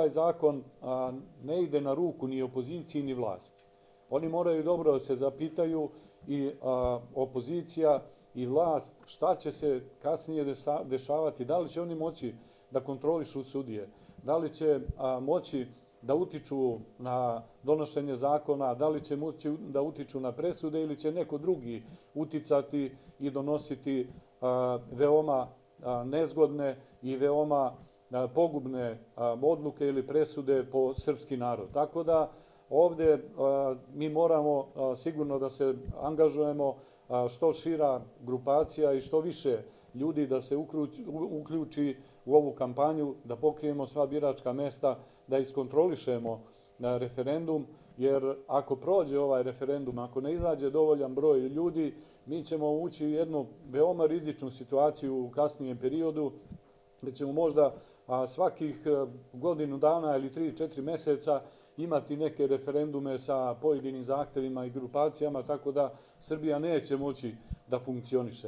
ovaj zakon ne ide na ruku ni opoziciji ni vlasti. Oni moraju dobro da se zapitaju, i opozicija i vlast, šta će se kasnije dešavati, da li će oni moći da kontrolišu sudije, da li će moći da utiču na donošenje zakona, da li će moći da utiču na presude ili će neko drugi uticati i donositi veoma nezgodne i veoma pogubne odluke ili presude po srpski narod. Tako da ovde mi moramo sigurno da se angažujemo, što šira grupacija i što više ljudi da se uključi u ovu kampanju, da pokrijemo sva biračka mesta, da iskontrolišemo referendum, jer ako prođe ovaj referendum, ako ne izađe dovoljan broj ljudi, mi ćemo ući u jednu veoma rizičnu situaciju u kasnijem periodu, gde ćemo možda svakih godinu dana ili 3-4 meseca imati neke referendume sa pojedinim zahtevima i grupacijama, tako da Srbija neće moći da funkcioniše.